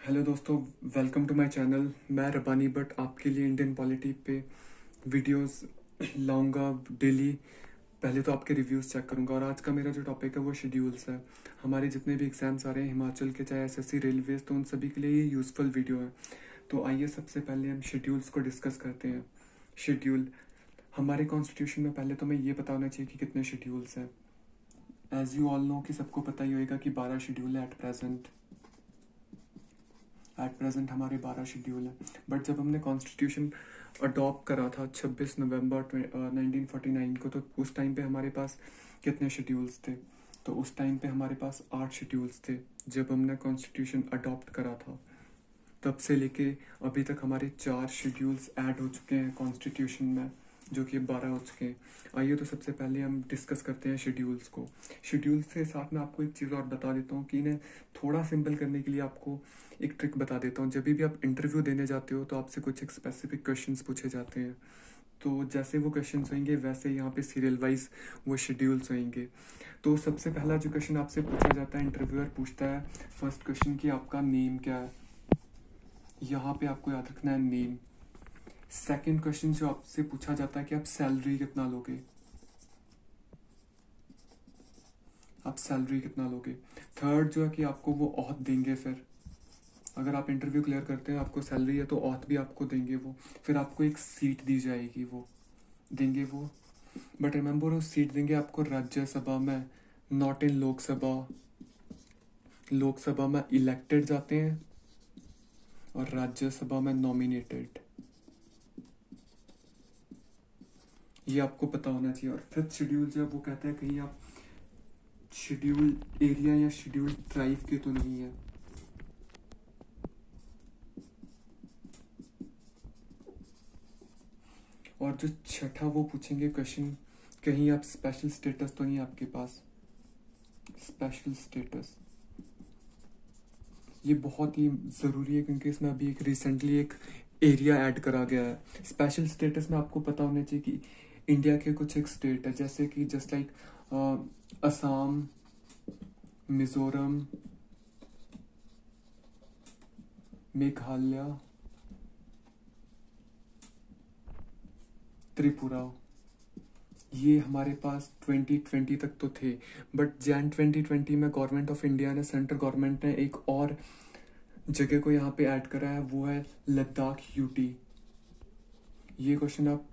Hello दोस्तों, welcome to my channel. मैं रबानी but आपके लिए इंडियन पॉलिटी पे वीडियोस लाऊंगा डेली। पहले तो आपके रिव्यूज़ चेक करूंगा और आज का मेरा जो टॉपिक है वो शेड्यूल्स है। हमारे जितने भी एग्जाम्स आ रहे हैं हिमाचल के, चाहे एसएससी, रेलवेज, तो उन सभी के लिए ये यूज़फुल वीडियो है। तो आइए सबसे पहले हम शेड्यूल्स को डिस्कस करते हैं। शेड्यूल हमारे कॉन्स्टिट्यूशन में पहले तो मैं ये बताना चाहिए कि कितने शेड्यूल्स हैं। एज यू ऑल नो कि सबको पता ही होगा कि 12 शेड्यूल है एट प्रेजेंट हमारे 12 शेड्यूल हैं। बट जब हमने कॉन्स्टिट्यूशन अडॉप्ट करा था 26 नवंबर 1949 को, तो उस टाइम पे हमारे पास कितने शेड्यूल्स थे? तो उस टाइम पे हमारे पास 8 शेड्यूल्स थे जब हमने कॉन्स्टिट्यूशन अडॉप्ट करा था। तब से लेके अभी तक हमारे 4 शेड्यूल्स ऐड हो चुके हैं कॉन्स्टिट्यूशन में, जो कि 12 हो चुके हैं। आइए तो सबसे पहले हम डिस्कस करते हैं शेड्यूल्स को। शेड्यूल्स के साथ मैं आपको एक चीज़ और बता देता हूँ कि इन्हें थोड़ा सिंपल करने के लिए आपको एक ट्रिक बता देता हूँ। जब भी आप इंटरव्यू देने जाते हो तो आपसे कुछ एक स्पेसिफिक क्वेश्चंस पूछे जाते हैं। तो जैसे वो क्वेश्चंस होंगे वैसे यहाँ पे सीरियल वाइज वो शेड्यूल्स होंगे। तो सबसे पहला जो क्वेश्चन आपसे पूछा जाता है, इंटरव्यूअर पूछता है फर्स्ट क्वेश्चन कि आपका नेम क्या है। यहाँ पे आपको याद रखना है नेम। सेकंड क्वेश्चन जो आपसे पूछा जाता है कि आप सैलरी कितना लोगे, आप सैलरी कितना लोगे। थर्ड जो है कि आपको वो ऑथ देंगे। फिर अगर आप इंटरव्यू क्लियर करते हैं, आपको सैलरी है तो ऑथ भी आपको देंगे वो। फिर आपको एक सीट दी जाएगी, वो देंगे वो। बट रिमेंबर, वो सीट देंगे आपको राज्यसभा में, नॉट इन लोकसभा। लोकसभा में इलेक्टेड जाते हैं और राज्यसभा में नॉमिनेटेड। ये आपको पता होना चाहिए। और फिफ्थ शेड्यूल जो है वो कहता है कहीं आप शेड्यूल एरिया या शेड्यूल ट्राइब के तो नहीं है। और जो छठा वो पूछेंगे क्वेश्चन, कहीं आप स्पेशल स्टेटस तो नहीं है आपके पास। स्पेशल स्टेटस ये बहुत ही ज़रूरी है क्योंकि इसमें अभी एक रिसेंटली एक एरिया ऐड करा गया है। स्पेशल स्टेटस में आपको पता होना चाहिए कि इंडिया के कुछ एक स्टेट है, जैसे कि जस्ट लाइक असम, मिजोरम, मेघालय, त्रिपुरा। ये हमारे पास 2020 तक तो थे, बट जैन 2020 में गवर्नमेंट ऑफ इंडिया ने, सेंट्रल गवर्नमेंट ने एक और जगह को यहाँ पे ऐड करा है, वो है लद्दाख यूटी। ये क्वेश्चन आप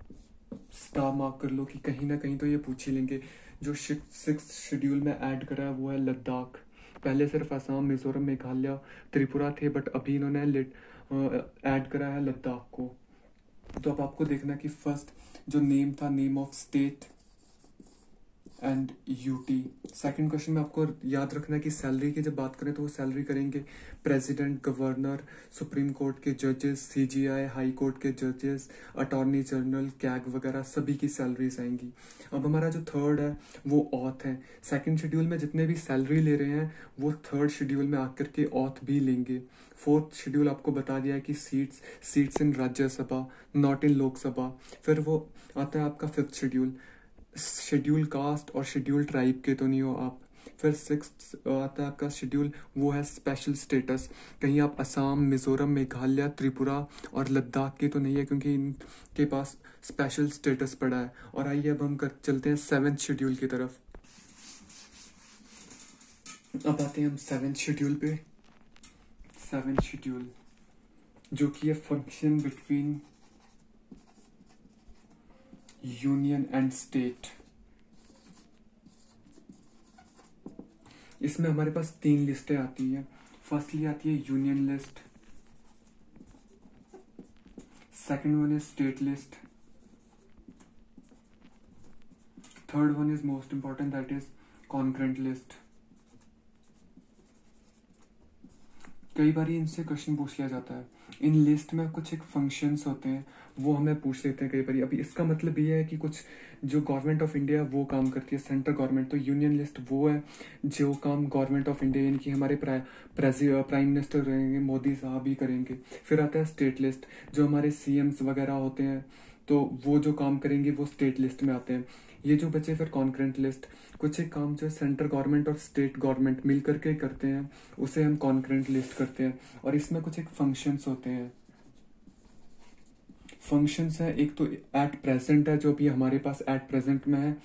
स्टार मार्क कर लो कि कहीं ना कहीं तो ये पूछ ही लेंगे। जो सिक्स शेड्यूल में ऐड करा है वो है लद्दाख। पहले सिर्फ असम, मिजोरम, मेघालय, त्रिपुरा थे, बट अभी इन्होंने ऐड करा है लद्दाख को। तो अब आपको देखना कि फर्स्ट जो नेम था, name of state and UT. Second question में आपको याद रखना है कि सैलरी की जब बात करें तो वो सैलरी करेंगे प्रेसिडेंट, गवर्नर, सुप्रीम कोर्ट के जजेस, सीजीआई, हाई कोर्ट के जजेस, अटॉर्नी जनरल, कैग वगैरह सभी की सैलरीज आएंगी। अब हमारा जो थर्ड है वो ऑथ है। सेकंड शेड्यूल में जितने भी सैलरी ले रहे हैं वो थर्ड शेड्यूल में आकर के ऑथ भी लेंगे। फोर्थ शेड्यूल आपको बता दिया है कि seats in Rajya Sabha, not in Lok Sabha. फिर वो आता है आपका फिफ्थ शेड्यूल, शेड्यूल कास्ट और शेड्यूल ट्राइब के तो नहीं हो आप। फिर सिक्स आता है आपका शेड्यूल, वो है स्पेशल स्टेटस। कहीं आप असम, मिजोरम, मेघालय, त्रिपुरा और लद्दाख के तो नहीं है क्योंकि इनके पास स्पेशल स्टेटस पड़ा है। और आइए अब हम चलते हैं सेवेंथ शेड्यूल की तरफ। अब आते हैं हम सेवेंथ शेड्यूल पे। सेवेंथ शेड्यूल जो कि है function between union and state. इसमें हमारे पास 3 लिस्टें आती हैं। फर्स्टली आती है union list, second one is state list, third one is most important, that is concurrent list. कई बार इनसे क्वेश्चन पूछ लिया जाता है। इन लिस्ट में कुछ एक फंक्शंस होते हैं वो हमें पूछ लेते हैं कई बार। अभी इसका मतलब ये है कि कुछ जो गवर्नमेंट ऑफ इंडिया वो काम करती है, सेंट्रल गवर्नमेंट। तो यूनियन लिस्ट वो है जो काम गवर्नमेंट ऑफ इंडिया यानी कि हमारे प्राइम मिनिस्टर रहेंगे, मोदी साहब ही करेंगे। फिर आता है स्टेट लिस्ट, जो हमारे सीएम्स वगैरह होते हैं। तो वो जो काम करेंगे वो स्टेट लिस्ट में आते हैं। ये जो बचे फिर कॉन्करेंट लिस्ट, कुछ एक काम जो सेंट्रल गवर्नमेंट और स्टेट गवर्नमेंट मिल करके करते हैं उसे हम कॉन्करेंट लिस्ट करते हैं। और इसमें कुछ एक फंक्शंस होते हैं। फंक्शंस है एक तो एट प्रेजेंट है, जो अभी हमारे पास एट प्रेजेंट में है।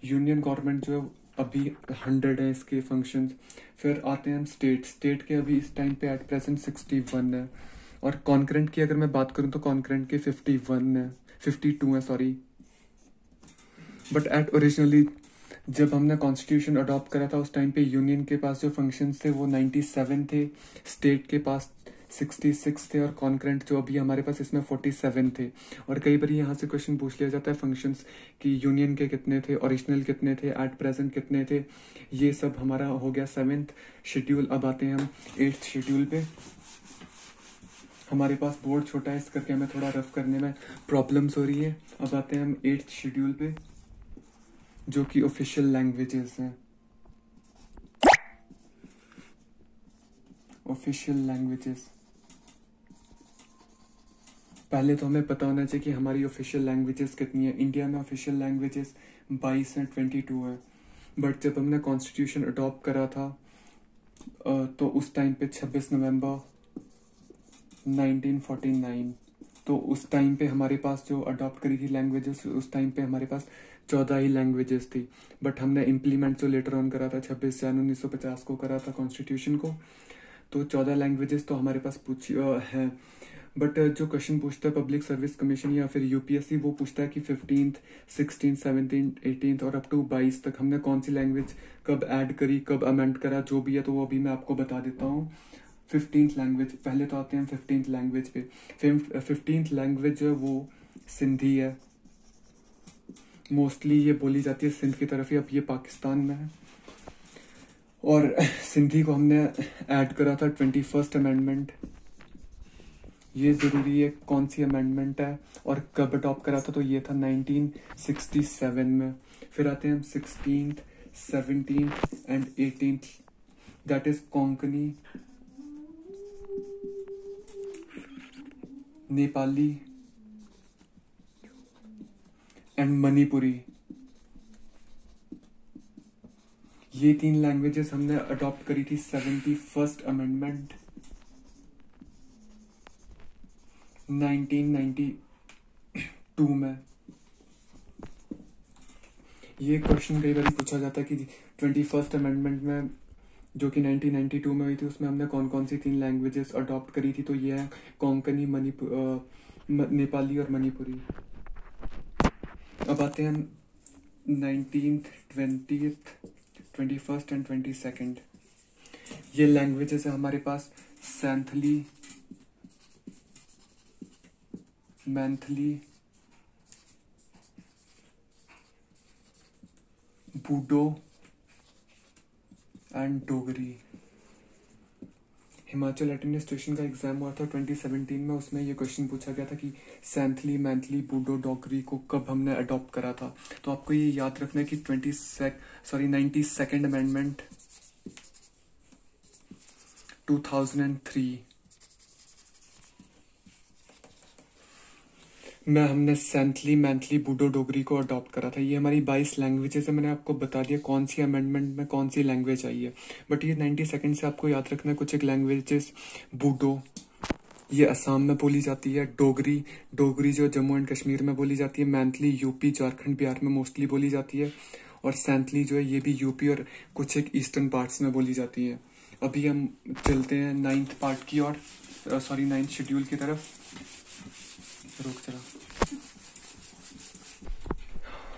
यूनियन गवर्नमेंट जो है अभी 100 है इसके फंक्शंस। फिर आते हैं हम स्टेट के अभी इस टाइम पे एट प्रेजेंट 61 है। और कॉन्करेंट की अगर मैं बात करूं तो कॉन्करेंट के 51 है, 52 है सॉरी। बट एट ओरिजिनली जब हमने कॉन्स्टिट्यूशन अडॉप्ट करा था उस टाइम पे यूनियन के पास जो फंक्शंस थे वो 97 थे, स्टेट के पास 66 थे, और कॉन्करेंट जो अभी हमारे पास इसमें 47 थे। और कई बार यहाँ से क्वेश्चन पूछ लिया जाता है फंक्शंस कि यूनियन के कितने थे, ओरिजिनल कितने थे, एट प्रेजेंट कितने थे। ये सब हमारा हो गया 7th शेड्यूल। अब आते हैं हम 8th शेड्यूल पे। हमारे पास बोर्ड छोटा है इस करके हमें थोड़ा रफ करने में प्रॉब्लम्स हो रही है। अब आते हैं हम 8th शेड्यूल पे जो कि ऑफिशियल लैंग्वेजेस हैं। ऑफिशियल लैंग्वेजेस, पहले तो हमें पता होना चाहिए कि हमारी ऑफिशियल लैंग्वेजेस कितनी है। इंडिया में ऑफिशियल लैंग्वेजेस 22 हैं, 22 है। बट जब हमने कॉन्स्टिट्यूशन अडॉप्ट करा था तो उस टाइम पे 26 नवंबर 1949, तो उस टाइम पे हमारे पास जो अडॉप्ट करी थी लैंग्वेजेस, उस टाइम पे हमारे पास 14 ही लैंग्वेजेस थी। बट हमने इम्प्लीमेंट जो लेटर ऑन करा था 26 जनवरी 1950 को करा था कॉन्स्टिट्यूशन को, तो 14 लैंग्वेजेस तो हमारे पास हैं। बट जो क्वेश्चन पूछता है पब्लिक सर्विस कमीशन या फिर यूपीएससी, वो पूछता है कि 15th 16th 17th 18th और अप टू 22 तक हमने कौन सी लैंग्वेज कब ऐड करी, कब अमेंड करा, जो भी है तो वो अभी मैं आपको बता देता हूँ। 15th लैंग्वेज, पहले तो आते हैं 15th लैंग्वेज पे। 15th लैंग्वेज जो है वो सिंधी है। मोस्टली ये बोली जाती है सिंध की तरफ ही, अब ये पाकिस्तान में है। और सिंधी को हमने ऐड करा था 21st अमेंडमेंट। ये जरूरी है कौन सी अमेंडमेंट है और कब अडॉप्ट करा था, तो ये था 1967 में। फिर आते हैं हम 16th 17th and 18th, that is Konkani, Nepali and Manipuri. ये 3 लैंग्वेजेस हमने अडॉप्ट करी थी 71st अमेंडमेंट 1992 में। ये क्वेश्चन कई बार पूछा जाता है कि 21st अमेंडमेंट में जो कि 1992 में हुई थी उसमें हमने कौन कौन सी 3 लैंग्वेजेस अडॉप्ट करी थी, तो ये है कोंकणी, नेपाली और मणिपुरी। अब आते हैं 19th 20th 21st and 22nd। ये लैंग्वेजेस है हमारे पास Sainthli, monthly, बूडो and Dogri. Himachal administration का एग्जाम हुआ था 2017 में, उसमें ये क्वेश्चन पूछा गया था कि सैंथली, मैंथली, बूडो, डोगरी को कब हमने अडॉप्ट करा था। तो आपको ये याद रखना है कि 92nd अमेंडमेंट 2003 में हमने सैंथली, मैंथली, बूडो, डोगरी को अडॉप्ट करा था। ये हमारी 22 लैंग्वेजेस है। मैंने आपको बता दिया कौन सी अमेंडमेंट में कौन सी लैंग्वेज आई है। बट ये 92nd से आपको याद रखना है कुछ एक लैंग्वेजेस। बूडो ये असम में बोली जाती है। डोगरी जो जम्मू एंड कश्मीर में बोली जाती है। मैंथली यूपी, झारखंड, बिहार में मोस्टली बोली जाती है। और सैंथली जो है ये भी यूपी और कुछ एक ईस्टर्न पार्ट्स में बोली जाती है। अभी हम चलते हैं 9th पार्ट की और 9th शेड्यूल की तरफ। रुक जरा,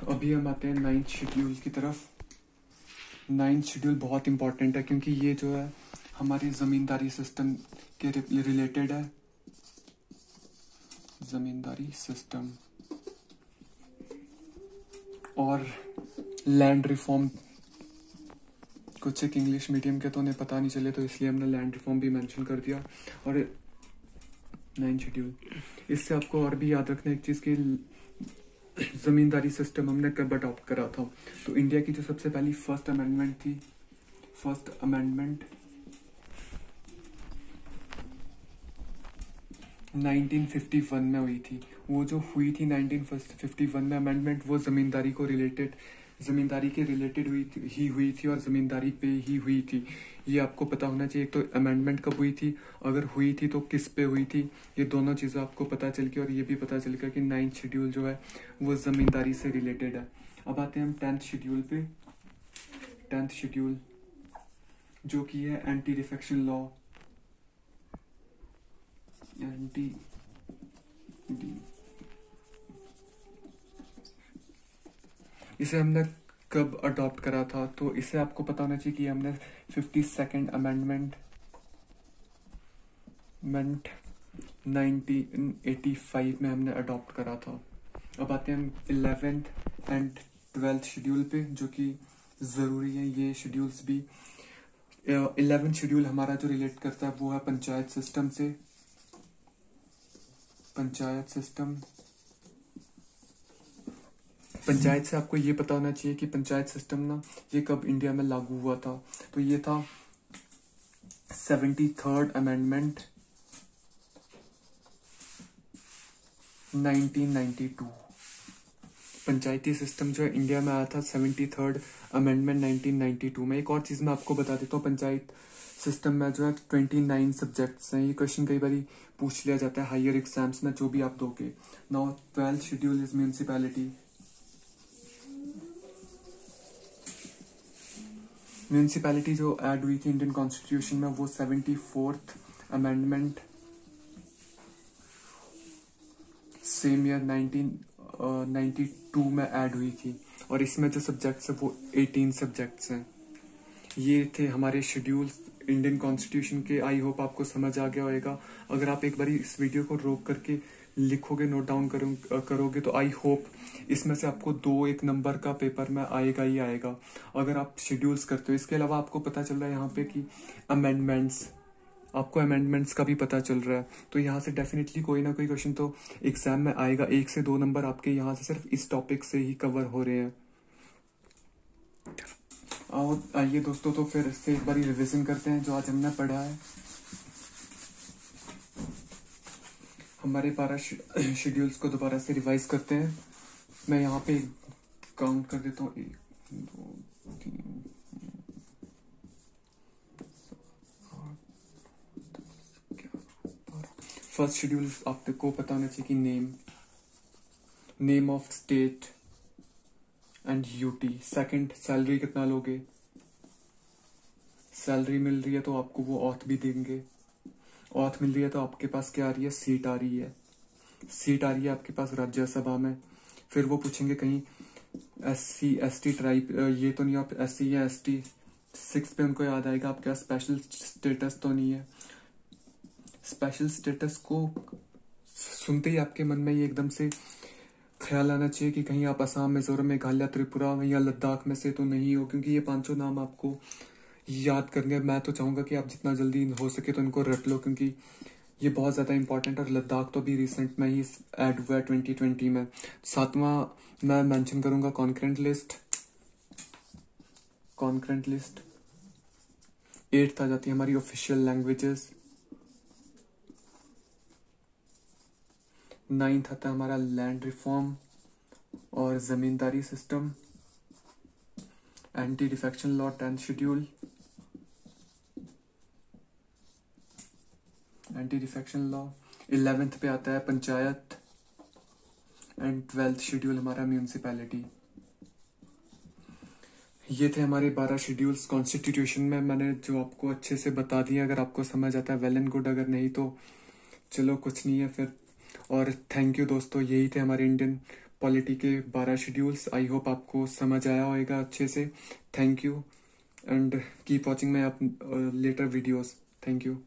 अभी हम आते हैं 9th शेड्यूल की तरफ। 9th शेड्यूल बहुत इंपॉर्टेंट है क्योंकि ये जो है हमारी जमींदारी सिस्टम के रिलेटेड है। जमींदारी सिस्टम और लैंड रिफॉर्म। कुछ एक इंग्लिश मीडियम के तो उन्हें पता नहीं चले, तो इसलिए हमने लैंड रिफॉर्म भी मेंशन कर दिया। और 9th शेड्यूल, इससे आपको और भी याद रखना एक चीज की जमींदारी सिस्टम हमने कब अडॉप्ट करा था। तो इंडिया की जो सबसे पहली फर्स्ट अमेंडमेंट थी, फर्स्ट अमेंडमेंट 1951 में हुई थी। वो जो हुई थी 1951 में अमेंडमेंट, वो जमींदारी को रिलेटेड, जमींदारी के रिलेटेड हुई थी और जमींदारी पे ही हुई थी। ये आपको पता होना चाहिए। तो अमेंडमेंट कब हुई थी, अगर हुई थी तो किस पे हुई थी, ये दोनों चीज़ें आपको पता चल गई। और ये भी पता चल गया कि 9th शेड्यूल जो है वो जमींदारी से रिलेटेड है। अब आते हैं हम 10th शेड्यूल पे। 10th शेड्यूल जो कि है एंटी डिफेक्शन लॉ। एंटी इसे हमने कब अडॉप्ट करा था, तो इसे आपको पता होना चाहिए कि हमने 52nd अमेंडमेंट 1985 में हमने अडॉप्ट करा था। अब आते हैं हम 11th एंड 12th शेड्यूल पे, जो कि ज़रूरी है ये शेड्यूल्स भी। 11th शेड्यूल हमारा जो रिलेट करता है वो है पंचायत सिस्टम से। पंचायत सिस्टम, पंचायत से आपको ये पता होना चाहिए कि पंचायत सिस्टम ना ये कब इंडिया में लागू हुआ था। तो ये था 73rd अमेंडमेंट 1992। पंचायती सिस्टम जो है इंडिया में आया था 73rd अमेंडमेंट 1992 में। एक और चीज़ मैं आपको बता देता हूँ, पंचायत सिस्टम में जो है 29 सब्जेक्ट्स हैं। ये क्वेश्चन कई बार पूछ लिया जाता है हायर एग्जाम्स में, जो भी आप दोगे। Now 12th schedule is municipality. Municipality जो ऐड हुई थी इंडियन कॉन्स्टिट्यूशन में वो 74th अमेंडमेंट सेम ईयर 1992 में ऐड हुई थी। और इसमें जो सब्जेक्ट्स है वो 18 सब्जेक्ट्स हैं। ये थे हमारे शेड्यूल्स इंडियन कॉन्स्टिट्यूशन के। आई होप आपको समझ आ गया होगा। अगर आप एक बार इस वीडियो को रोक करके लिखोगे, नोट डाउन करोगे तो आई होप इसमें से आपको 2 नंबर का पेपर में आएगा ही आएगा, अगर आप शेड्यूल्स करते हो। इसके अलावा आपको पता चल रहा है यहाँ पे कि अमेंडमेंट्स, आपको अमेंडमेंट्स का भी पता चल रहा है। तो यहाँ से डेफिनेटली कोई ना कोई क्वेश्चन तो एग्जाम में आएगा। 1 से 2 नंबर आपके यहाँ से सिर्फ इस टॉपिक से ही कवर हो रहे हैं। और आइए दोस्तों, तो फिर से एक बार रिविजन करते हैं जो आज हमने पढ़ा है। हमारे 12 शेड्यूल्स को दोबारा से रिवाइज करते हैं। मैं यहाँ पे काउंट कर देता हूँ, 1 2 3 फर्स्ट शेड्यूल आपको पता होना चाहिए कि name of state and UT. Second, salary कितना लोगे, सैलरी मिल रही है तो आपको वो ऑथ भी देंगे। ऑथ मिल रही है तो आपके पास क्या आ रही है, सीट आ रही है। सीट आ रही है आपके पास राज्यसभा में। फिर वो पूछेंगे कहीं SC ST ट्राइब, ये तो नहीं, आप SC या ST। 6 पे उनको याद आएगा आपके पास स्पेशल स्टेटस तो नहीं है। स्पेशल स्टेटस को सुनते ही आपके मन में ये एकदम से ख्याल आना चाहिए कि कहीं आप असम, मिजोरम, मेघालय, त्रिपुरा या लद्दाख में से तो नहीं हो, क्योंकि ये 5 नाम आपको याद करने। मैं तो चाहूंगा कि आप जितना जल्दी हो सके तो इनको रट लो, क्योंकि ये बहुत ज़्यादा इंपॉर्टेंट। और लद्दाख तो भी रिसेंट में ही ऐड हुआ है 2020 में। 7वां मैं मेंशन करूंगा कॉन्करेंट लिस्ट। 8th आ जाती है हमारी ऑफिशियल लैंग्वेजेस। 9th आता है हमारा लैंड रिफॉर्म और zamindari system. Anti defection law 10th schedule. Anti defection law 11th पे आता है पंचायत। एंड 12th शेड्यूल हमारा म्यूनिसिपैलिटी। ये थे हमारे 12 शेड्यूल्स कॉन्स्टिट्यूशन में। मैंने जो आपको अच्छे से बता दिया। अगर आपको समझ आता है वेल एंड गुड, अगर नहीं तो चलो कुछ नहीं है फिर। और थैंक यू दोस्तों, यही थे हमारे इंडियन पॉलिटी के 12 शेड्यूल्स। आई होप आपको समझ आया होगा अच्छे से। Thank you and keep watching my letter videos. Thank you.